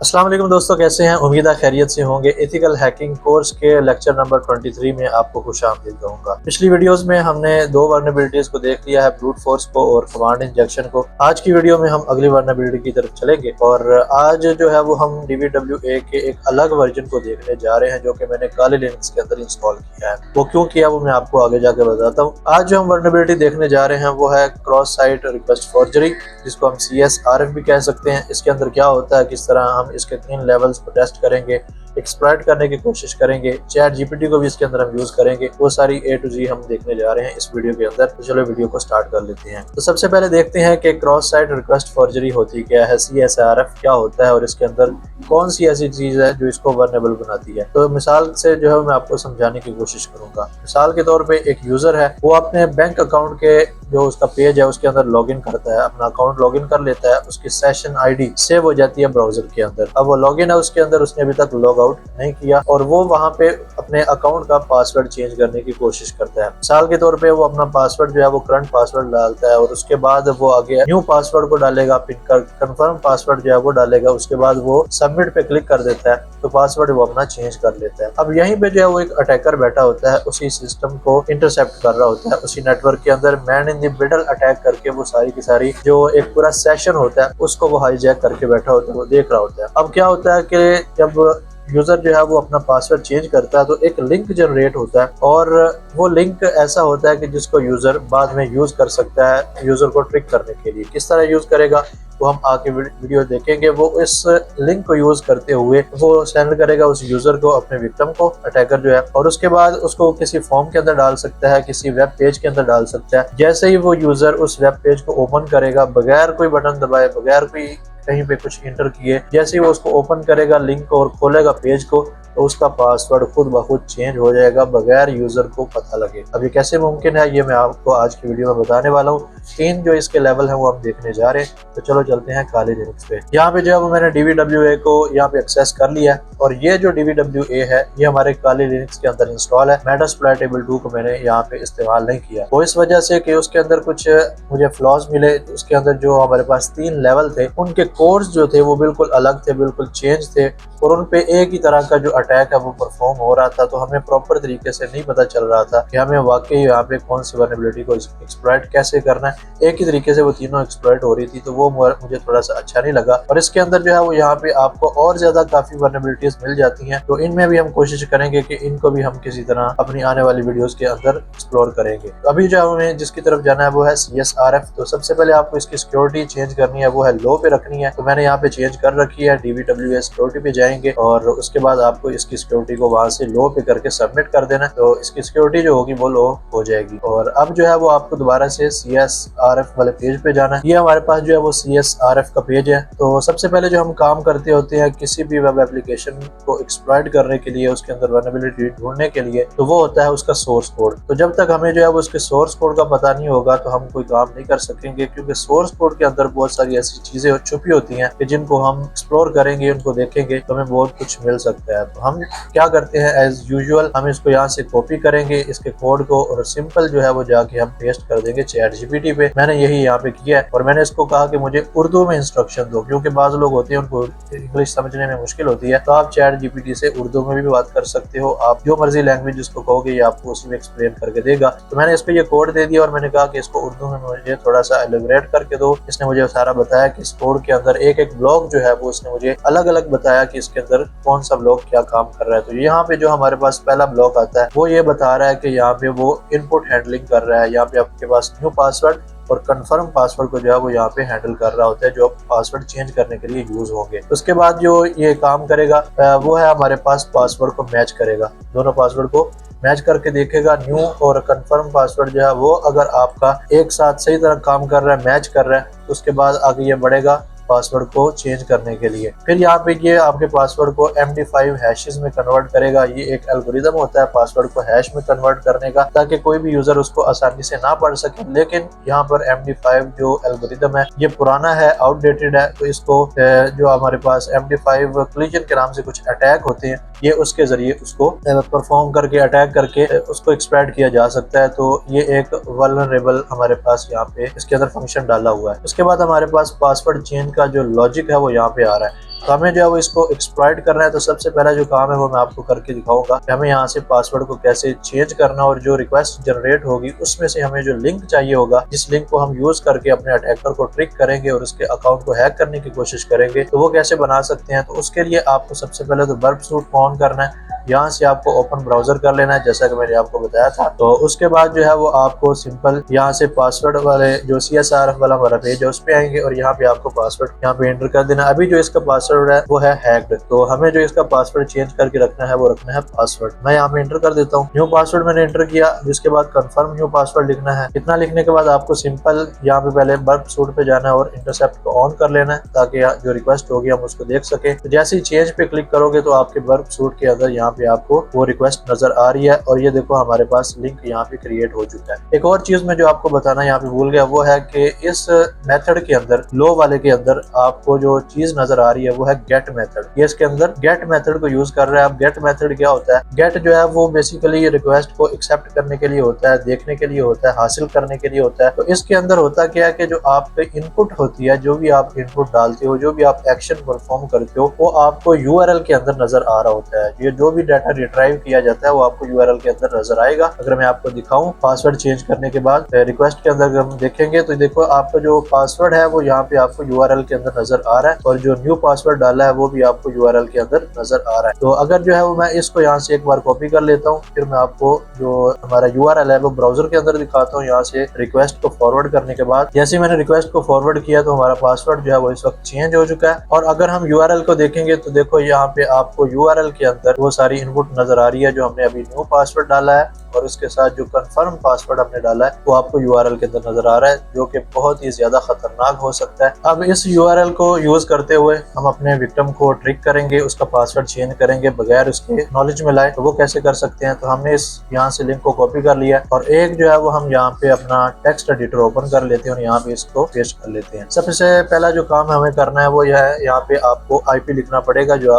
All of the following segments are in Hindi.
अस्सलाम वालेकुम दोस्तों, कैसे हैं? उम्मीद है खैरियत से होंगे। एथिकल हैकिंग कोर्स के लेक्चर नंबर 23 में आपको खुशामदीद कहूंगा। पिछली वीडियोस में हमने दो वर्नेबिलिटीज को देख लिया है, ब्रूट फोर्स को और कमांड इंजेक्शन को। आज की वीडियो में हम अगली वर्नेबिलिटी की तरफ चलेंगे और आज जो है वो हम DVWA के एक अलग वर्जन को देखने जा रहे हैं जो कि मैंने काली लिनक्स के अंदर इंस्टॉल किया है। वो क्यों किया वो मैं आपको आगे जाके बताता हूँ। आज जो हम वर्नेबिलिटी देखने जा रहे हैं वो है क्रॉस साइट रिक्वेस्ट फॉर्जरी, जिसको हम CSRF भी कह सकते हैं। इसके अंदर क्या होता है, किस तरह हम इसके 3 लेवल्स को टेस्ट करेंगे, एक्सप्लॉइट करने की कोशिश करेंगे, चैट GPT को भी इसके अंदर हम यूज करेंगे। वो सारी A to Z हम देखने जा रहे हैं इस वीडियो के अंदर। तो चलो वीडियो को स्टार्ट कर लेते हैं। तो सबसे पहले देखते हैं कि क्रॉस साइट रिक्वेस्ट फॉर्जरी होती क्या है, CSRF क्या होता है और इसके अंदर कौन सी ऐसी चीज है जो इसको वर्नेबल बनाती है। तो मिसाल से जो है मैं आपको समझाने की कोशिश करूंगा। मिसाल के तौर पे एक यूजर है, वो अपने बैंक अकाउंट के जो उसका पेज है उसके अंदर लॉगिन करता है, अपना अकाउंट लॉगिन कर लेता है, उसकी सेशन ID सेव हो जाती है ब्राउजर के अंदर। अब वो लॉगिन है, उसके अंदर उसने अभी तक लॉग आउट नहीं किया और वो वहां पे अपने अकाउंट का पासवर्ड चेंज करने की कोशिश करता है। मिसाल के तौर पे वो अपना पासवर्ड जो है वो करंट पासवर्ड डालता है और उसके बाद वो आगे न्यू पासवर्ड को डालेगा, पिन कर कंफर्म पासवर्ड जो है वो डालेगा, उसके बाद वो सबमिट पे क्लिक कर देता है तो पासवर्ड वो अपना चेंज कर लेता है। अब यहीं पे जो है वो एक अटैकर बैठा होता है, उसी सिस्टम को इंटरसेप्ट कर रहा होता है, उसी नेटवर्क के अंदर man in the middle attack करके वो सारी की सारी जो एक पूरा सेशन होता है उसको वो हाईजैक करके बैठा होता है, वो देख रहा होता है। अब क्या होता है कि जब यूजर जो है वो अपना पासवर्ड चेंज करता है तो एक लिंक जनरेट होता है और वो लिंक ऐसा होता है कि जिसको यूजर बाद में यूज कर सकता है यूजर को ट्रिक करने के लिए। किस तरह यूज करेगा वो हम आगे वीडियो देखेंगे। वो इस लिंक को यूज करते हुए वो सेंड करेगा उस यूजर को, अपने विक्टिम को, अटैकर जो है, और उसके बाद उसको किसी फॉर्म के अंदर डाल सकता है, किसी वेब पेज के अंदर डाल सकता है। जैसे ही वो यूजर उस वेब पेज को ओपन करेगा बगैर कोई बटन दबाए, बगैर कोई कहीं पे कुछ इंटर किए, जैसे ही वो उसको ओपन करेगा लिंक को और खोलेगा पेज को, तो उसका पासवर्ड खुद ब खुद चेंज हो जाएगा बगैर यूजर को पता लगे। अब ये कैसे मुमकिन है ये मैं आपको आज की वीडियो में बताने वाला हूँ। 3 जो इसके लेवल हैं वो हम देखने जा रहे हैं। तो चलो चलते हैं काली लिनक्स पे। यहाँ पे जो है वो मैंने DVWA को यहाँ पे एक्सेस कर लिया है और ये जो DVWA है ये हमारे काली लिनक्स के अंदर इंस्टॉल है। मेटास्प्लॉइटेबल 2 को मैंने यहाँ पे इस्तेमाल नहीं किया, वो इस वजह से कि उसके अंदर कुछ मुझे फ्लॉज मिले। उसके अंदर जो हमारे पास 3 लेवल थे उनके कोड्स जो थे वो बिल्कुल अलग थे, बिल्कुल चेंज थे और उन पे एक ही तरह का जो अटैक है वो परफॉर्म हो रहा था। तो हमें प्रॉपर तरीके से नहीं पता चल रहा था कि हमें वाकई यहाँ पे कौन सी वर्नेबिलिटी को एक्सप्लॉइट कैसे करना है। एक ही तरीके से वो तीनों एक्सप्लॉइट हो रही थी, तो वो मुझे थोड़ा सा अच्छा नहीं लगा। और इसके अंदर जो है वो यहाँ पे आपको और ज्यादा काफी वर्नेबिलिटीज मिल जाती हैं, तो इनमें भी हम कोशिश करेंगे कि इनको भी हम किसी तरह अपनी आने वाली वीडियोस के अंदर एक्सप्लोर करेंगे। तो अभी जो हमें जिसकी तरफ जाना है वो है CSRF। तो सबसे पहले आपको इसकी सिक्योरिटी चेंज करनी है, वो है लो पे रखनी है। तो मैंने यहाँ पे चेंज कर रखी है, DVWA सिक्योरिटी पे जाएंगे और उसके बाद आपको इसकी सिक्योरिटी को वहां से लो पे करके सबमिट कर देना, तो इसकी सिक्योरिटी जो होगी वो लो हो जाएगी। और अब जो है वो आपको दोबारा से CSRF वाले पेज पे जाना है। ये हमारे पास जो है वो CSRF का पेज है। तो सबसे पहले जो हम काम करते होते हैं किसी भी वेब एप्लीकेशन को एक्सप्लॉइट करने के लिए, उसके अंदर वर्नेबिलिटी ढूंढने के लिए, तो वो होता है उसका सोर्स कोड। तो जब तक हमें जो है वो उसके सोर्स कोड का पता नहीं होगा तो हम कोई काम नहीं कर सकेंगे, क्योंकि सोर्स कोड के अंदर बहुत सारी ऐसी चीजें छुपी होती हैं कि जिनको हम एक्सप्लोर करेंगे, उनको देखेंगे तो हमें बहुत कुछ मिल सकता है। तो हम क्या करते हैं, एज यूजुअल हम इसको यहाँ से कॉपी करेंगे इसके कोड को और सिंपल जो है वो जाके हम पेस्ट कर देंगे चैट GPT पे। मैंने यही यहाँ पे किया है और मैंने इसको कहा कि मुझे उर्दू में इंस्ट्रक्शन दो, क्योंकि बाज लोग होते हैं उनको इंग्लिश समझने में मुश्किल होती है। तो आप चैट GPT से उर्दू में भी बात कर सकते हो, आप जो मर्जी लैंग्वेज जिसको कहोगे ये आपको उसी में एक्सप्लेन करके देगा। तो मैंने इसको ये कोड दे दिया और मैंने कहा कि इसको उर्दू में मुझे थोड़ा सा एलिब्रेट करके दो। इसने मुझे सारा बताया कि इस कोड के अंदर एक एक ब्लॉक जो है वो उसने मुझे अलग अलग बताया कि इसके अंदर कौन सा ब्लॉक क्या काम कर रहा है। तो यहाँ पे जो हमारे पास पहला ब्लॉक आता है वो ये बता रहा है कि यहाँ पे वो इनपुट हैंडलिंग कर रहा है। यहाँ पे आपके पास न्यू पासवर्ड और कंफर्म पासवर्ड को जो है वो यहाँ पे हैंडल कर रहा होता है, जो पासवर्ड चेंज करने के लिए यूज होंगे। उसके बाद जो ये काम करेगा वो है हमारे पास पासवर्ड को मैच करेगा, दोनों पासवर्ड को मैच करके देखेगा। न्यू और कंफर्म पासवर्ड जो है वो अगर आपका एक साथ सही तरह काम कर रहा है, मैच कर रहा है, तो उसके बाद आगे ये बढ़ेगा पासवर्ड को चेंज करने के लिए। फिर यहाँ पे ये आपके पासवर्ड को MD5 हैशेस में कन्वर्ट करेगा। ये एक एल्गोरिदम होता है पासवर्ड को हैश में कन्वर्ट करने का, ताकि कोई भी यूजर उसको आसानी से ना पढ़ सके। लेकिन यहाँ पर MD5 जो एल्गोरिदम है ये पुराना है, आउटडेटेड है, तो इसको जो हमारे पास MD5 कोलिजन के नाम से कुछ अटैक होते हैं, ये उसके जरिए उसको परफॉर्म करके अटैक करके उसको एक्सप्लॉइट किया जा सकता है। तो ये एक वल्नरेबल हमारे पास यहाँ पे इसके अंदर फंक्शन डाला हुआ है। उसके बाद हमारे पास पासवर्ड चेंज का जो लॉजिक है वो यहाँ पे आ रहा है। तो हमें जो है वो इसको एक्सप्लॉइट करना है। तो सबसे पहला जो काम है वो मैं आपको करके दिखाऊंगा कि हमें यहाँ से पासवर्ड को कैसे चेंज करना, और जो रिक्वेस्ट जनरेट होगी उसमें से हमें जो लिंक चाहिए होगा, जिस लिंक को हम यूज करके अपने अटैकर को ट्रिक करेंगे और उसके अकाउंट को हैक करने की कोशिश करेंगे, तो वो कैसे बना सकते हैं। तो उसके लिए आपको सबसे पहले तो बर्प सूट को ऑन करना है। यहाँ से आपको ओपन ब्राउजर कर लेना है जैसा कि मैंने आपको बताया था। तो उसके बाद जो है वो आपको सिंपल यहाँ से पासवर्ड वाले जो CSRF वाला हमारा पेज है उस पे आएंगे और यहाँ पे आपको पासवर्ड यहाँ पे एंटर कर देना। अभी जो इसका पासवर्ड है वो है हैक्ड, तो हमें जो इसका पासवर्ड चेंज करके रखना है वो रखना है पासवर्ड। मैं यहाँ पे एंटर कर देता हूँ। न्यू पासवर्ड मैंने एंटर किया, जिसके बाद कंफर्म न्यू पासवर्ड लिखना है। इतना लिखने के बाद आपको सिंपल यहाँ पे पहले बर्प सूट पे जाना है और इंटरसेप्ट को ऑन कर लेना है ताकि जो रिक्वेस्ट होगी हम उसको देख सके। तो जैसे ही चेंज पे क्लिक करोगे तो आपके बर्प सूट के अंदर यहाँ पे आपको वो रिक्वेस्ट नजर आ रही है और ये देखो हमारे पास लिंक यहाँ पे क्रिएट हो चुका है। एक और चीज मैं जो आपको बताना यहाँ पे भूल गया वो है कि इस मेथड के अंदर, लो वाले के अंदर आपको जो चीज नजर आ रही है वो है गेट मेथड। ये इसके अंदर गेट मेथड को यूज कर रहा है। अब गेट मेथड क्या होता है? गेट जो है वो बेसिकली रिक्वेस्ट को एक्सेप्ट करने के लिए होता है, देखने के लिए होता है, हासिल करने के लिए होता है। तो इसके अंदर होता क्या है कि जो आपके इनपुट होती है, जो भी आप इनपुट डालते हो, जो भी आप एक्शन परफॉर्म करते हो, वो आपको URL के अंदर नजर आ रहा होता है। ये जो भी डाटा रिट्राइव किया जाता है वो आपको URL के अंदर नजर आएगा। अगर मैं आपको दिखाऊं पासवर्ड चेंज करने के बाद रिक्वेस्ट के अंदर हम देखेंगे तो देखो आपका जो पासवर्ड है वो यहाँ पे आपको URL के अंदर नजर आ रहा है और जो न्यू पासवर्ड डाला है वो भी आपको URL के अंदर नजर आ रहा है। तो अगर जो है वो मैं इसको यहाँ से एक बार कॉपी कर लेता हूँ, फिर मैं आपको जो हमारा URL है वो ब्राउजर के अंदर दिखाता हूँ। यहाँ से रिक्वेस्ट को फॉरवर्ड करने के बाद जैसे मैंने रिक्वेस्ट को फॉरवर्ड किया तो हमारा पासवर्ड जो है वो इस वक्त चेंज हो चुका है। और अगर हम URL को देखेंगे तो देखो यहाँ पे आपको URL के अंदर वो सारी इनपुट नजर आ रही है जो हमने अभी न्यू पासवर्ड डाला है और उसके साथ जो कंफर्म पासवर्ड हमने डाला है वो आपको URL के अंदर नजर आ रहा है, जो कि बहुत ही ज्यादा खतरनाक हो सकता है। अब इस URL को यूज करते हुए हम अपने विक्टिम को ट्रिक करेंगे, उसका पासवर्ड चेंज करेंगे बगैर उसके नॉलेज में लाए। तो वो कैसे कर सकते हैं? तो हमने इस यहाँ से लिंक को कॉपी कर लिया और एक जो है वो हम यहाँ पे अपना टेक्स्ट एडिटर ओपन कर लेते हैं और यहाँ पे इसको पेस्ट कर लेते हैं। सबसे पहला जो काम हमें करना है वो यह है, यहाँ पे आपको IP लिखना पड़ेगा जो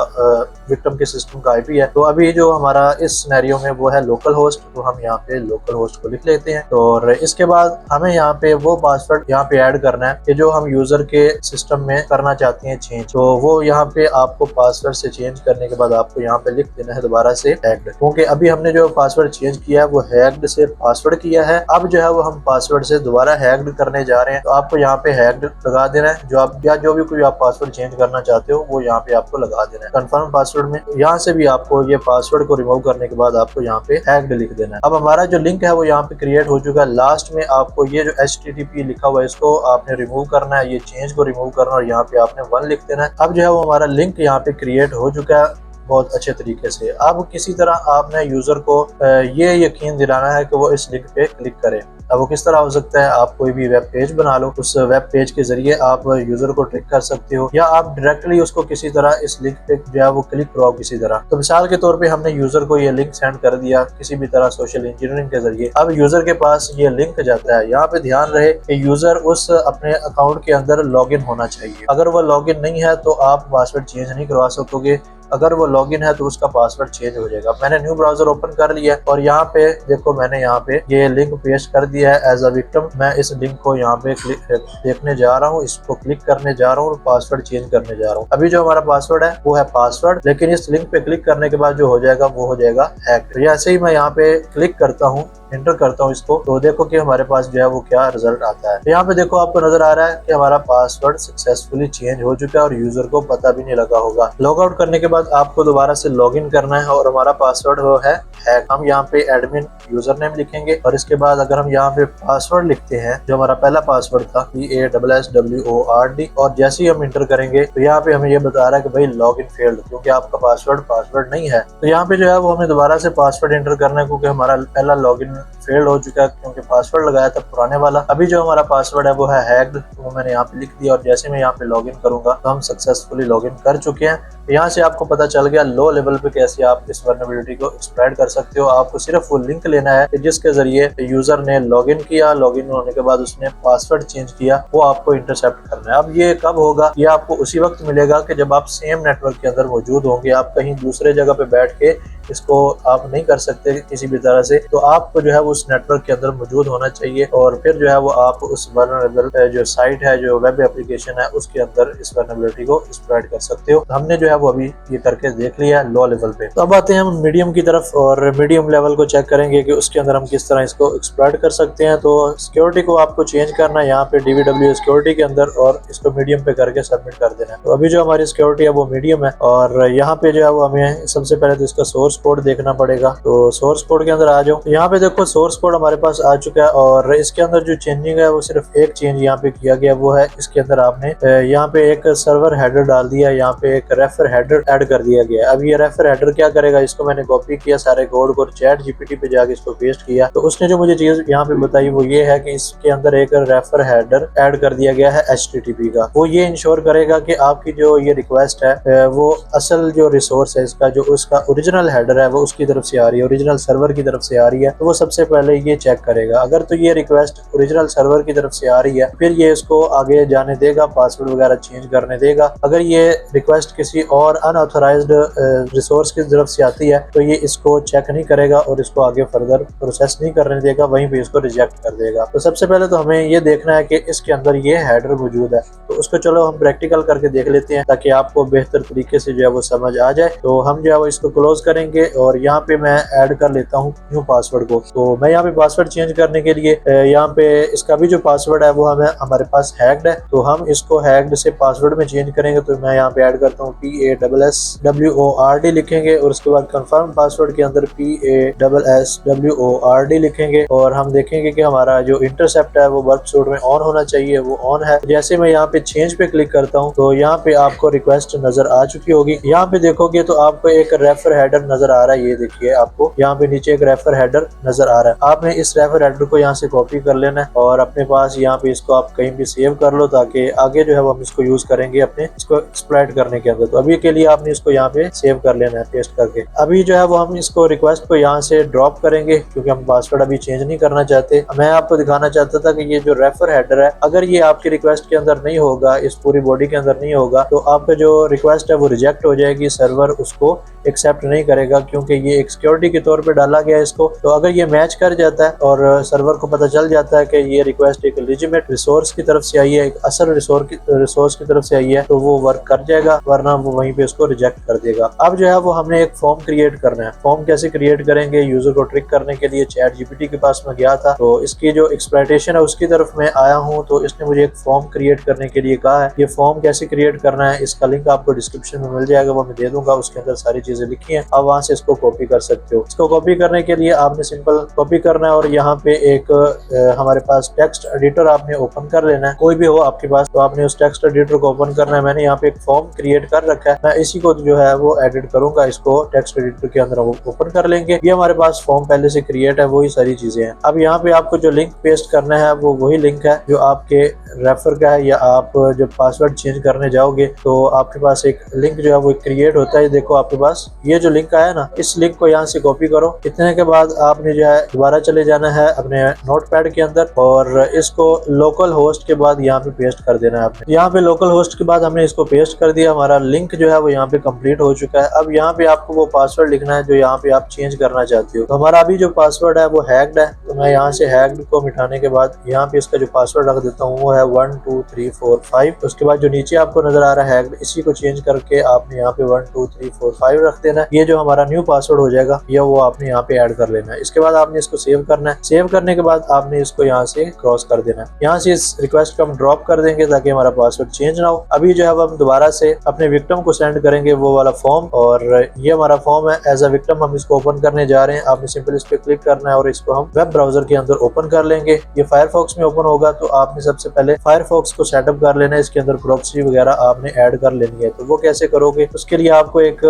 विक्टिम के सिस्टम का IP है। तो अभी जो हमारा इस सिनेरियो में वो है लोकल होस्ट, तो हम यहाँ पे लोकल होस्ट को लिख लेते हैं। और इसके बाद हमें यहाँ पे वो पासवर्ड यहाँ पे ऐड करना है कि जो हम यूजर के सिस्टम में करना चाहते हैं चेंज। तो वो यहाँ पे आपको पासवर्ड से चेंज करने के बाद आपको यहाँ पे लिख देना है दोबारा से हैक्ड, क्योंकि अभी हमने जो पासवर्ड चेंज किया है वो हैक्ड से पासवर्ड किया है। अब जो है वो हम पासवर्ड से दोबारा हैक्ड करने जा रहे हैं, तो आपको यहाँ पे हैक्ड लगा देना है। जो आप या जो भी कोई आप पासवर्ड चेंज करना चाहते हो वो यहाँ पे आपको लगा देना है कंफर्म पासवर्ड में। यहाँ से भी आपको ये पासवर्ड को रिमूव करने के बाद आपको यहाँ पे हैक्ड लिख देना है। अब हमारा जो लिंक है वो यहाँ पे क्रिएट हो चुका है। लास्ट में आपको ये जो HTTP लिखा हुआ है इसको आपने रिमूव करना है, ये चेंज को रिमूव करना और यहाँ पे आपने 1 लिख देना है। अब जो है वो हमारा लिंक यहाँ पे क्रिएट हो चुका है बहुत अच्छे तरीके से। अब किसी तरह आपने यूजर को ये यकीन दिलाना है कि वो इस लिंक पे क्लिक करे। अब वो किस तरह हो सकता है? आप कोई भी वेब पेज बना लो, उस वेब पेज के जरिए आप यूजर को ट्रिक कर सकते हो, या आप डायरेक्टली उसको किसी तरह इस लिंक पे जो है वो क्लिक कराओ किसी तरह। तो मिसाल के तौर पे हमने यूजर को ये लिंक सेंड कर दिया किसी भी तरह सोशल इंजीनियरिंग के जरिए। अब यूजर के पास ये लिंक जाता है। यहाँ पे ध्यान रहे कि यूजर उस अपने अकाउंट के अंदर लॉगिन होना चाहिए। अगर वो लॉगिन नहीं है तो आप पासवर्ड चेंज नहीं करवा सकोगे, अगर वो लॉगिन है तो उसका पासवर्ड चेंज हो जाएगा। मैंने न्यू ब्राउजर ओपन कर लिया और यहाँ पे देखो मैंने यहाँ पे ये लिंक पेस्ट कर दिया है एज अ विक्टिम। मैं इस लिंक को यहाँ पे देखने जा रहा हूँ, इसको क्लिक करने जा रहा हूँ और पासवर्ड चेंज करने जा रहा हूँ। अभी जो हमारा पासवर्ड है वो है पासवर्ड, लेकिन इस लिंक पे क्लिक करने के बाद जो हो जाएगा वो हो जाएगा हैक। तो ऐसे ही मैं यहाँ पे क्लिक करता हूँ, एंटर करता हूँ इसको, तो देखो कि हमारे पास जो है वो क्या रिजल्ट आता है। तो यहाँ पे देखो आपको नजर आ रहा है कि हमारा पासवर्ड सक्सेसफुली चेंज हो चुका है और यूजर को पता भी नहीं लगा होगा। लॉग आउट करने के बाद आपको दोबारा से लॉगिन करना है और हमारा पासवर्ड वो है हैक। हम यहाँ पे एडमिन यूजर नेम लिखेंगे और इसके बाद अगर हम यहाँ पे पासवर्ड लिखते हैं जो हमारा पहला पासवर्ड था PASSWORD, और जैसे ही हम इंटर करेंगे तो यहाँ पे हमें ये बता रहा है कि भाई लॉगिन फेल्ड, क्योंकि आपका पासवर्ड नहीं है। तो यहाँ पे जो है वो हमें दोबारा से पासवर्ड एंटर करना है, क्योंकि हमारा पहला लॉगिन फेल्ड हो चुका है क्योंकि पासवर्ड लगाया था पुराने वाला। अभी जो हमारा पासवर्ड है वो है हैक्ड, तो वो मैंने यहाँ पे लिख दिया और जैसे मैं यहाँ पे लॉगिन करूंगा तो हम सक्सेसफुली लॉगिन कर चुके हैं। यहाँ से आपको पता चल गया लो लेवल पे कैसे आप इस वल्नरेबिलिटी को एक्सप्लॉइट कर सकते हो। आपको सिर्फ वो लिंक लेना है जिसके जरिए यूजर ने लॉगिन किया, लॉगिन होने के बाद उसने पासवर्ड चेंज किया, वो आपको इंटरसेप्ट करना है। अब ये कब होगा? ये आपको उसी वक्त मिलेगा कि जब आप सेम नेटवर्क के अंदर मौजूद होंगे। आप कहीं दूसरे जगह पे बैठ के इसको आप नहीं कर सकते किसी भी तरह से, तो आपको जो है वो उस नेटवर्क के अंदर मौजूद होना चाहिए और फिर जो है वो आप उस वल्नरेबल जो साइट है, जो वेब एप्लीकेशन है, उसके अंदर इस वल्नरेबिलिटी को एक्सप्लॉइट कर सकते हो। तो हमने जो है वो अभी ये करके देख लिया लो लेवल पे। तो अब आते हैं हम मीडियम की तरफ और मीडियम लेवल को चेक करेंगे कि उसके अंदर हम किस तरह इसको एक्सप्लॉइट कर सकते हैं। तो सिक्योरिटी को आपको चेंज करना है यहाँ पे DVW सिक्योरिटी के अंदर और इसको मीडियम पे करके सबमिट कर देना है। तो अभी जो हमारी सिक्योरिटी है वो मीडियम है और यहाँ पे जो है वो हमें सबसे पहले तो इसका सोर्स कोड देखना पड़ेगा। तो सोर्स कोड के अंदर आ जाओ। यहाँ पे देखो सोर्स कोड हमारे पास आ चुका है और इसके अंदर जो चेंजिंग है वो सिर्फ एक चेंज यहाँ पे किया गया, वो है इसके अंदर आपने यहाँ पे एक सर्वर हेडर डाल दिया, यहाँ पे एक रेफर हेडर ऐड कर दिया गया। अब ये रेफर हेडर क्या करेगा, इसको मैंने कॉपी किया सारे कोड को, चैट GPT पे जाके इसको पेस्ट किया। तो उसने जो मुझे चीज यहाँ पे बताई वो ये है कि इसके अंदर एक रेफर हेडर ऐड कर दिया गया है HTTP का। वो ये इंश्योर करेगा कि आपकी जो ये रिक्वेस्ट है वो असल जो रिसोर्स है इसका, जो उसका ओरिजिनल हेडर है वो उसकी तरफ से आ रही है, ओरिजिनल सर्वर की तरफ से आ रही है। तो वो सबसे पहले ये चेक करेगा। अगर तो ये रिक्वेस्ट ओरिजिनल सर्वर की तरफ से आ रही है फिर ये इसको आगे जाने देगा, पासवर्ड वगैरह चेंज करने देगा। अगर ये रिक्वेस्ट किसी और अनऑथराइज्ड रिसोर्स की तरफ से आती है तो ये इसको चेक नहीं करेगा और इसको आगे फर्दर प्रोसेस नहीं करने देगा, वहीं पे इसको रिजेक्ट कर देगा। तो सबसे पहले तो हमें ये देखना है कि इसके अंदर ये हेडर मौजूद है। तो उसको चलो हम प्रैक्टिकल करके देख लेते हैं ताकि आपको बेहतर तरीके से जो है वो समझ आ जाए। तो हम जो है वो इसको क्लोज करेंगे और यहाँ पे मैं ऐड कर लेता हूँ न्यू पासवर्ड को। तो मैं यहाँ पे पासवर्ड चेंज करने के लिए यहाँ पे इसका भी जो पासवर्ड है वो हमारे पास हैक्ड है, तो हम इसको हैक्ड से पासवर्ड में चेंज करेंगे। तो मैं यहाँ पे ऐड करता हूँ PASSWORD लिखेंगे और उसके बाद कंफर्म पासवर्ड के अंदर PASSWORD लिखेंगे और हम देखेंगे कि हमारा जो इंटरसेप्ट है वो वर्क सूट में ऑन होना चाहिए, वो ऑन है। जैसे मैं यहाँ पे चेंज पे क्लिक करता हूँ तो यहाँ पे आपको रिक्वेस्ट नजर आ चुकी होगी। यहाँ पे देखोगे तो आपको एक रेफर हेडर नजर आ रहा है, ये देखिए आपको यहाँ पे नीचे एक रेफर हेडर नजर आ रहा है। आपने इस रेफर हेडर को यहाँ से कॉपी कर लेना है और अपने पास यहाँ पे इसको आप कहीं भी सेव कर लो ताकि आगे जो है वो हम इसको यूज करेंगे अपने इसको एक्सप्लॉइट करने के अंदर। तो अभी के लिए आपने इसको यहाँ पे सेव कर लेना है पेस्ट करके। अभी जो है वो हम इसको रिक्वेस्ट को यहाँ से ड्रॉप करेंगे क्योंकि हम पासवर्ड अभी चेंज नहीं करना चाहते। मैं आपको दिखाना चाहता था कि ये जो रेफर हेडर है अगर ये आपकी रिक्वेस्ट के अंदर नहीं होगा, इस पूरी बॉडी के अंदर नहीं होगा, तो आपका जो रिक्वेस्ट है वो रिजेक्ट हो जाएगी, सर्वर उसको एक्सेप्ट नहीं करेगा क्योंकि ये एक सिक्योरिटी के तौर पे डाला गया है इसको। तो अगर ये मैच कर जाता है और सर्वर को पता चल जाता है कि ये रिक्वेस्ट एक लेजिटिमेट रिसोर्स की तरफ से आई है, एक असल रिसोर्स की तरफ से आई है, तो वो वर्क कर जाएगा, वरना वो वहीं पे इसको रिजेक्ट कर देगा। अब जो है वो हमने एक फॉर्म क्रिएट करना है। फॉर्म कैसे क्रिएट करेंगे? यूजर को ट्रिक करने के लिए चैट GPT के पास में गया था, तो इसकी जो एक्सप्लॉइटेशन है उसकी तरफ मैं आया हूँ। तो इसने मुझे एक फॉर्म क्रिएट करने के लिए कहा है। ये फॉर्म कैसे क्रिएट करना है इसका लिंक आपको डिस्क्रिप्शन में मिल जाएगा, वो मैं दे दूंगा। उसके अंदर सारी चीजें लिखी हैं, आप वहां से इसको कॉपी कर सकते हो। इसको कॉपी करने के लिए आपने सिंपल कॉपी करना है और यहाँ पे एक हमारे पास टेक्स्ट एडिटर आपने ओपन कर लेना है, कोई भी हो आपके पास, तो आपने उस टेक्स्ट एडिटर को ओपन करना है। मैंने यहाँ पे एक फॉर्म क्रिएट कर रखा है, मैं इसी को जो है वो एडिट करूंगा। इसको टेक्स्ट एडिटर के अंदर ओपन कर लेंगे। ये हमारे पास फॉर्म पहले से क्रिएट है, वही सारी चीजें हैं। अब यहाँ पे आपको जो लिंक पेस्ट करना है वो वही लिंक है जो आपके रेफर का है, या आप जब पासवर्ड चेंज करने जाओगे तो आपके पास एक लिंक जो है वो क्रिएट होता है। देखो आपके पास ये जो लिंक आया ना, इस लिंक को यहाँ से कॉपी करो। इतने के बाद आपने जो है दोबारा चले जाना है अपने नोटपैड के अंदर और इसको लोकल होस्ट के बाद यहाँ पे पेस्ट कर देना है आपने। यहाँ पे लोकल होस्ट के बाद हमने इसको पेस्ट कर दिया। हमारा लिंक जो है वो यहाँ पे कंप्लीट हो चुका है। अब यहाँ पे आपको वो पासवर्ड लिखना है जो यहाँ पे आप चेंज करना चाहते हो। तो हमारा अभी जो पासवर्ड है वो हैक्ड है, तो मैं यहाँ से हैक्ड को मिटाने के बाद यहाँ पे इसका जो पासवर्ड रख देता हूँ वो है 1 2 3 4 5। उसके बाद जो नीचे आपको नजर आ रहा है हैक्ड, इसी को चेंज करके आपने यहाँ पे 1 2 3 4 5 रख देना है। ये जो हमारा न्यू पासवर्ड हो जाएगा या वो आपने यहाँ पे ऐड कर लेना है। इसके बाद आपने इसको सेव करना है। सेव करने के बाद आपने इसको यहाँ से क्रॉस कर देना है। यहाँ से इस रिक्वेस्ट को हम ड्रॉप कर देंगे ताकि हमारा पासवर्ड चेंज ना हो। अभी जो है हम दोबारा से अपने विक्टिम को सेंड करेंगे वो वाला फॉर्म, और ये हमारा फॉर्म है। एज अ विक्टिम हम इसको ओपन करने जा रहे हैं। आपने सिंपल इस पे क्लिक करना है और इसको हम वेब ब्राउजर के अंदर ओपन कर लेंगे। ये फायरफॉक्स में ओपन होगा, तो आपने सबसे पहले फायरफॉक्स को सेटअप कर लेना है। इसके अंदर प्रॉक्सी वगैरह आपने ऐड कर लेनी है। तो वो कैसे करोगे? उसके लिए आपको एक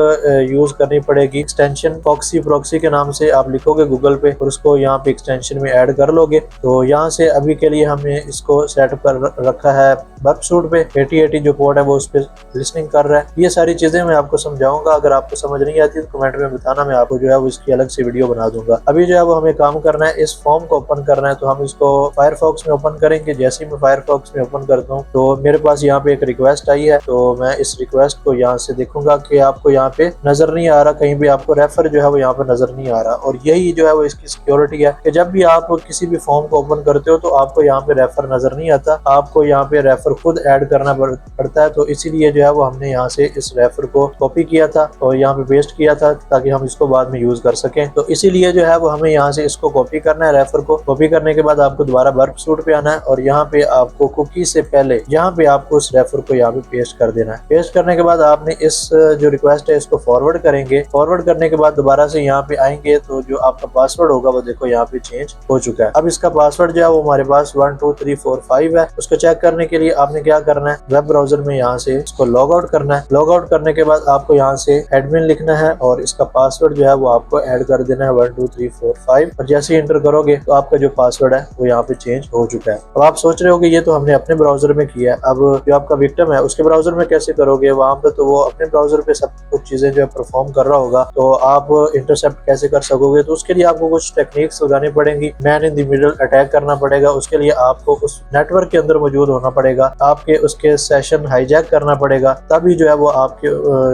यूज करनी पड़ेगी एक्सटेंशन, प्रॉक्सी के नाम से आप लिखोगे गूगल पे और उसको यहाँ पे एक्सटेंशन में ऐड कर लोगे। तो यहाँ से अभी के लिए हमने इसको सेटअप कर रखा है वर्क सूट पे। 8080 जो पोर्ट है वो उस पर लिसनिंग कर रहा है। ये सारी चीजें मैं आपको समझाऊंगा। अगर आपको समझ नहीं आती तो कमेंट में बताना, मैं आपको जो है वो इसकी अलग से वीडियो बना दूंगा। अभी जो है वो हमें काम करना है, इस फॉर्म को ओपन करना है। तो हम इसको फायरफॉक्स में ओपन करेंगे। जैसे ही मैं फायरफॉक्स में ओपन करता हूँ तो मेरे पास यहाँ पे एक रिक्वेस्ट आई है। तो मैं इस रिक्वेस्ट को यहाँ से देखूंगा कि आपको यहाँ पे नजर नहीं आ रहा, कहीं भी आपको रेफर जो है वो यहाँ पे नजर नहीं आ रहा। और यही जो है वो इसकी सिक्योरिटी है कि जब भी आप किसी भी फॉर्म को ओपन करते हो तो आपको यहाँ पे रेफर नजर नहीं आता, आपको यहाँ पे रेफर खुद ऐड करना पड़ता है। तो इसीलिए जो है वो हमने यहाँ से इस रेफर को कॉपी किया था और यहाँ पे पेस्ट किया था ताकि हम इसको बाद में यूज कर सकें। तो इसीलिए जो है वो हमें यहाँ से इसको कॉपी करना है। रेफर को कॉपी करने के बाद आपको दोबारा वर्क सूट पे आना है और यहाँ पे आपको कुकी से पहले यहाँ पे आपको उस रेफर को यहाँ पे पेस्ट कर देना है। पेस्ट करने के बाद आपने इस जो रिक्वेस्ट है इसको फॉरवर्ड करेंगे। फॉरवर्ड करने के बाद दोबारा से यहाँ पे आएंगे तो जो आपका पासवर्ड होगा वो देखो यहाँ पे चेंज हो चुका है। अब इसका पासवर्ड जो है वो हमारे पास 1 2 3 4 5 है। उसको चेक करने के लिए आपने क्या करना है, वेब ब्राउजर में यहाँ से इसको लॉग आउट करना है। लॉग आउट करने के बाद आपको यहाँ से एडमिन लिखना है और इसका पासवर्ड जो है वो आपको ऐड कर देना है 1 2 3 4 5। और जैसे ही एंटर करोगे तो आपका जो पासवर्ड है वो यहाँ पे चेंज हो चुका है। अब आप सोच रहे हो कि ये तो हमने अपने ब्राउजर में किया है, अब जो आपका विक्टिम है उसके ब्राउजर में कैसे करोगे? वहां पे तो वो अपने ब्राउजर पे सब कुछ चीजें जो है परफॉर्म कर रहा होगा, तो आप इंटरसेप्ट कैसे कर सकोगे? तो उसके लिए आपको कुछ टेक्निक्स लगानी पड़ेंगी। Man in the middle attack करना पड़ेगा। उसके लिए आपको उस नेटवर्क के अंदर मौजूद होना पड़ेगा, आपके उसके सेशन हाईजैक करना पड़ेगा, तभी जो है वो आपके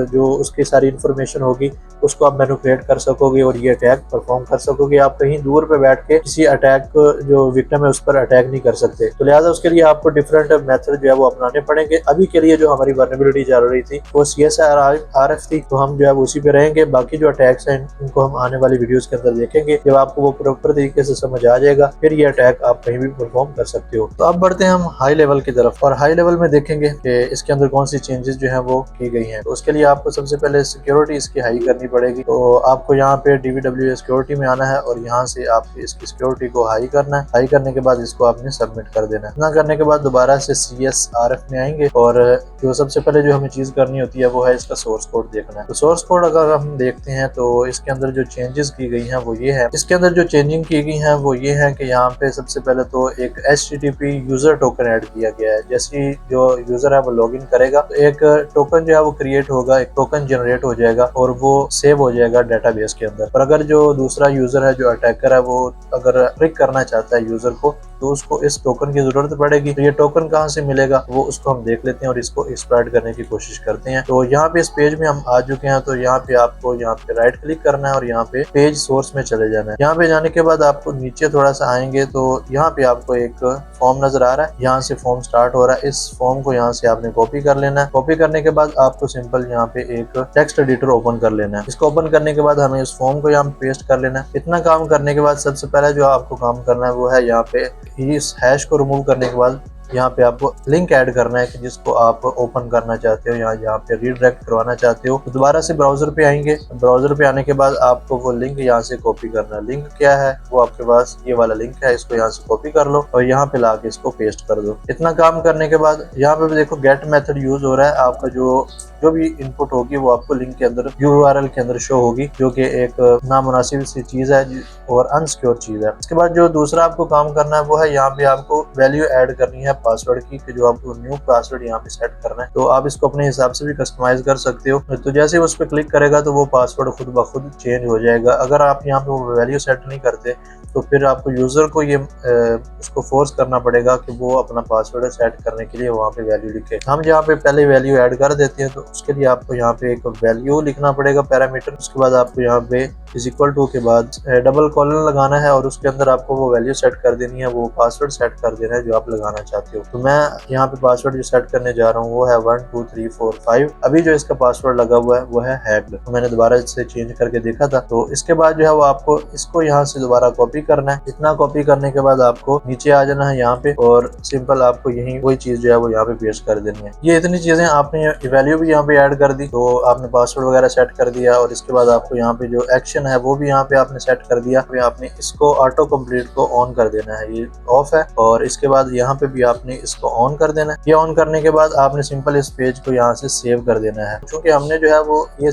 जो उसकी सारी इंफॉर्मेशन होगी उसको आप मैनिपुलेट कर सकोगे और ये अटैक परफॉर्म कर सकोगे। आप कहीं दूर पे बैठ के किसी अटैक जो विक्टिम है उस पर अटैक नहीं कर सकते। तो लिहाजा उसके लिए आपको डिफरेंट मेथड जो है वो अपनाने पड़ेंगे। अभी के लिए जो हमारी वल्नरेबिलिटी चल रही थी वो CSRF थी, तो हम जो है उसी पे रहेंगे। बाकी जो अटैक्स हैं उनको हम आने वाली वीडियोस के अंदर देखेंगे। जब आपको वो प्रॉपर तरीके से समझ आ जाएगा फिर ये अटैक आप कहीं भी परफॉर्म कर सकते हो। तो अब बढ़ते हैं हम हाई लेवल की तरफ और हाई लेवल में देखेंगे कि इसके अंदर कौन सी चेंजेस जो है वो की गई हैं। तो उसके लिए आपको सबसे पहले सिक्योरिटी इसकी हाई करनी पड़ेगी। तो आपको यहाँ पे DVWA सिक्योरिटी में आना है और यहाँ से आपको इसकी सिक्योरिटी को हाई करना है। हाई करने के बाद इसको आपने सबमिट कर देना है। इतना करने के बाद दोबारा से CSRF में आएंगे और जो सबसे पहले जो हमें चीज करनी होती है वो है इसका सोर्स कोड देखना है। तो सोर्स कोड अगर हम देखते हैं तो इसके अंदर जो चेंजेस की गई हैं वो ये है। इसके अंदर जो चेंजिंग की गई है वो ये है कि यहाँ पे सबसे पहले तो एक HTTP यूजर टोकन ऐड किया गया है। जैसे ही जो यूजर है वो लॉगिन करेगा तो एक टोकन जो है वो क्रिएट होगा, एक टोकन जनरेट हो जाएगा और वो सेव हो जाएगा डेटाबेस के अंदर। और अगर जो दूसरा यूजर है, जो अटैकर है, वो अगर ट्रिक करना चाहता है यूजर को तो उसको इस टोकन की जरूरत पड़ेगी। तो ये टोकन कहाँ से मिलेगा वो उसको हम देख लेते हैं और इसको एक्सप्लॉइट करने की कोशिश करते हैं। तो यहाँ पे इस पेज में हम आ चुके हैं। तो यहाँ पे आपको यहाँ पे राइट क्लिक करना है और यहाँ पे पेज सोर्स में चले जाना है। यहाँ पे जाने के बाद आपको नीचे थोड़ा सा आएंगे तो यहाँ पे आपको एक फॉर्म नजर आ रहा है। यहाँ से फॉर्म स्टार्ट हो रहा है। इस फॉर्म को यहाँ से आपने कॉपी कर लेना है। कॉपी करने के बाद आपको सिंपल यहाँ पे एक टेक्स्ट एडिटर ओपन कर लेना है। इसको ओपन करने के बाद हमें इस फॉर्म को यहाँ पे पेस्ट कर लेना है। इतना काम करने के बाद सबसे पहले जो आपको काम करना है वो है यहाँ पे इस हैश को रिमूव करने के बाद यहाँ पे आपको लिंक ऐड करना है कि जिसको आप ओपन करना चाहते हो या यहाँ पे रीडायरेक्ट करवाना चाहते हो। तो दोबारा से ब्राउजर पे आएंगे। ब्राउजर पे आने के बाद आपको वो लिंक यहाँ से कॉपी करना है। लिंक क्या है? वो आपके पास ये वाला लिंक है। इसको यहाँ से कॉपी कर लो और यहाँ पे लाके इसको पेस्ट कर दो। इतना काम करने के बाद यहाँ पे भी देखो गेट मेथड यूज हो रहा है। आपका जो भी इनपुट होगी वो आपको लिंक के अंदर URL के अंदर शो होगी, जो कि एक नामुनासिब सी चीज है और अनसिक्योर चीज है। इसके बाद जो दूसरा आपको काम करना है वो है यहाँ पे आपको वैल्यू ऐड करनी है पासवर्ड की, कि जो आपको न्यू पासवर्ड यहाँ पे सेट करना है। तो आप इसको अपने हिसाब से भी कस्टमाइज कर सकते हो। तो जैसे उस पर क्लिक करेगा तो वो पासवर्ड खुद ब खुद चेंज हो जाएगा। अगर आप यहाँ पे वो वैल्यू सेट नहीं करते तो फिर आपको यूजर को ये उसको फोर्स करना पड़ेगा कि वो अपना पासवर्ड सेट करने के लिए वहाँ पे वैल्यू लिखे। हम यहाँ पे पहले वैल्यू ऐड कर देते हैं। तो उसके लिए आपको यहाँ पे एक वैल्यू लिखना पड़ेगा पैरामीटर। उसके बाद आपको यहाँ पे =टू के बाद डबल कॉलन लगाना है और उसके अंदर आपको वो वैल्यू सेट कर देनी है, वो पासवर्ड सेट कर देना है जो आप लगाना चाहते हो। तो मैं यहाँ पे पासवर्ड जो सेट करने जा रहा हूँ वो है 1 2 3 4 5। अभी जो इसका पासवर्ड लगा हुआ है वो है हैक्ड। तो मैंने दोबारा से चेंज करके देखा था। तो इसके बाद जो है वो आपको इसको यहाँ से दोबारा कॉपी करना है। इतना कॉपी करने के बाद आपको नीचे आ जाना है यहाँ पे और सिंपल आपको यही वही चीज जो है वो यहाँ पे पेस्ट कर देनी है। ये इतनी चीजें आपने वैल्यू भी यहाँ पे ऐड कर दी, तो आपने पासवर्ड वगैरह सेट कर दिया और इसके बाद आपको यहाँ पे जो एक्शन है वो भी यहाँ पे आपने सेट कर दिया। फिर आपने इसको ऑटो कंप्लीट को ऑन कर देना है, ये ऑफ है। और इसके बाद यहाँ पे भी आपने इसको ऑन कर देना है। ये ऑन करने के बाद आपने सिंपल इस पेज को यहाँ से सेव कर देना है। क्योंकि हमने जो है वो ये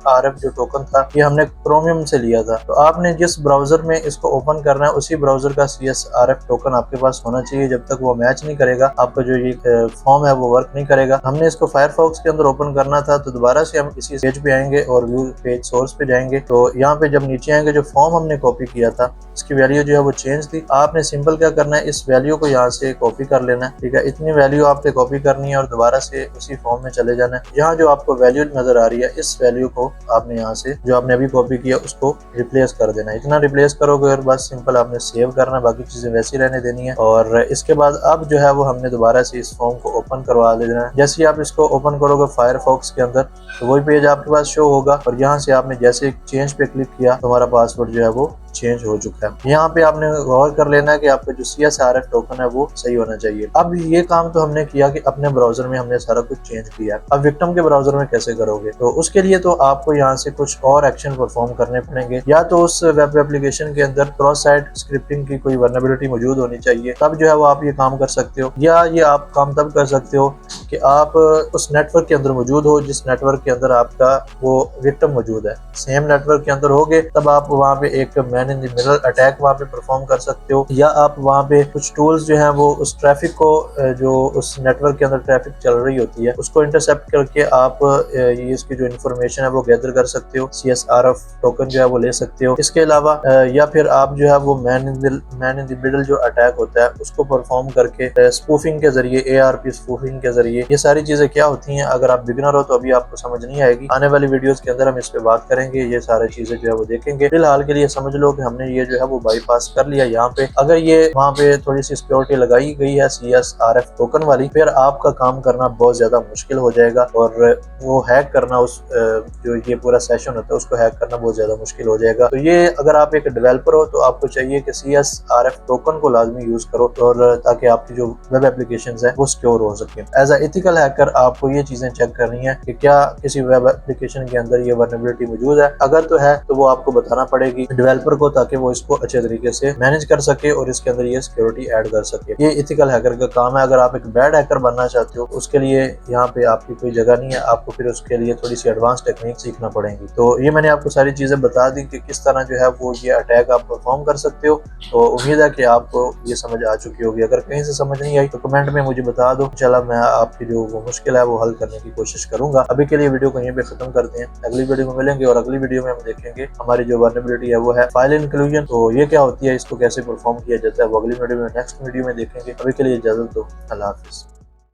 RF जो टोकन था ये हमने क्रोमियम से लिया था। तो आपने जिस ब्राउजर में इसको ओपन करना है उसी ब्राउजर का CSRF टोकन आपके पास होना चाहिए। जब तक वो मैच नहीं करेगा आपका जो ये फॉर्म है वो वर्क नहीं करेगा। हमने इसको फायरफॉक्स के अंदर ओपन करना था, तो दोबारा से हम इसी पेज पे आएंगे और व्यू पेज सोर्स पे जाएंगे। तो यहाँ पे जब नीचे आएंगे जो फॉर्म हमने कॉपी किया था इसकी वैल्यू जो है वो चेंज थी। आपने सिंपल क्या करना है, इस वैल्यू को यहाँ से कॉपी कर लेना है, ठीक है। इतनी वैल्यू आपने कॉपी करनी है और दोबारा से उसी फॉर्म में चले जाना है। यहाँ जो आपको वैल्यू नजर आ रही है इस वैल्यू को आपने यहाँ से जो आपने अभी कॉपी किया उसको रिप्लेस कर देना है। इतना रिप्लेस करोगे और बस सिंपल आपने सेव करना है, बाकी चीजें वैसी रहने देनी है। और इसके बाद अब जो है वो हमने दोबारा से इस फॉर्म को ओपन करवा लेना है। जैसे ही आप इसको ओपन करोगे फायरफॉक्स के अंदर तो वही पेज आपके पास शो होगा और यहाँ से आपने जैसे चेंज पे क्लिक किया तो हमारा पासवर्ड जो है वो चेंज हो चुका है। यहाँ पे आपने गौर कर लेना है कि आपका जो CSRF टोकन है वो सही होना चाहिए। अब ये काम तो हमने किया कि अपने ब्राउजर में हमने सारा कुछ चेंज किया। अब विक्टिम के ब्राउजर में कैसे करोगे, तो उसके लिए तो आपको यहाँ से कुछ और एक्शन परफॉर्म करने पड़ेंगे। या तो उस वेब एप्लीकेशन के अंदर क्रॉस साइट स्क्रिप्टिंग की कोई वर्नेबिलिटी मौजूद होनी चाहिए, तब जो है वो आप ये काम कर सकते हो। या ये आप काम तब कर सकते हो कि आप उस नेटवर्क के अंदर मौजूद हो जिस नेटवर्क के अंदर आपका वो विक्टिम मौजूद है। सेम नेटवर्क के अंदर होगे तब आप वहाँ पे एक man in the middle attack वहाँ पे परफॉर्म कर सकते हो। या आप वहाँ पे कुछ टूल्स जो हैं वो उस ट्रैफिक को जो उस नेटवर्क के अंदर ट्रैफिक चल रही होती है उसको इंटरसेप्ट करके आप ये इसकी जो इन्फॉर्मेशन है वो गैदर कर सकते हो, CSRF टोकन जो है वो ले सकते हो। इसके अलावा या फिर आप जो है वो मैन इन द मिडल जो अटैक होता है उसको परफॉर्म करके स्पूफिंग के जरिए, ARP स्पूफिंग के जरिए, ये सारी चीजें क्या होती हैं। अगर आप बिगिनर हो तो अभी आपको समझ नहीं आएगी, आने वाली वीडियोस के अंदर हम इस पे बात करेंगे, ये सारी चीजें जो है वो देखेंगे। फिलहाल के लिए समझ लो कि हमने ये जो है वो बाईपास कर लिया। यहाँ पे अगर ये वहाँ पे थोड़ी सी सिक्योरिटी लगाई गई है CSRF टोकन वाली, फिर आपका काम करना बहुत ज्यादा मुश्किल हो जाएगा और वो हैक करना उस जो ये पूरा सेशन होता है उसको हैक करना बहुत ज्यादा मुश्किल हो जाएगा। तो ये अगर आप एक डेवलपर हो तो आपको चाहिए कि CSRF टोकन को लाजमी यूज करो और ताकि आपकी जो वेब एप्लीकेशन है वो सिक्योर हो सके। एज अ एथिकल हैकर आपको ये चीजें चेक करनी है कि क्या किसी वेब एप्लीकेशन के अंदर ये वर्नेबिलिटी मौजूद है। अगर तो है तो वो आपको बताना पड़ेगी डेवलपर को, ताकि वो इसको अच्छे तरीके से मैनेज कर सके और इसके अंदर ये सिक्योरिटी ऐड कर सके। ये एथिकल हैकर का काम है। अगर आप एक बैड हैकर बनना चाहते हो उसके लिए यहाँ पे आपकी कोई जगह नहीं है, आपको फिर उसके लिए थोड़ी सी एडवांस टेक्निक सीखना पड़ेगी। तो ये मैंने आपको सारी चीजें बता दी कि किस तरह जो है वो ये अटैक आप परफॉर्म कर सकते हो। तो उम्मीद है कि आपको ये समझ आ चुकी होगी। अगर कहीं से समझ नहीं आई तो कमेंट में मुझे बता दो, चला मैं आपकी जो वो मुश्किल है वो हल करने की कोशिश करूंगा। अभी के लिए वीडियो को यहीं पे खत्म करते हैं, अगली वीडियो में मिलेंगे और अगली वीडियो में हम देखेंगे हमारी जो वर्नेबिलिटी है वो है फाइल इंक्लूजन। तो ये क्या होती है, इसको कैसे परफॉर्म किया जाता है वो अगली वीडियो में, नेक्स्ट वीडियो में देखेंगे। अभी के लिए इजाजत दो, अल्लाह हाफिज।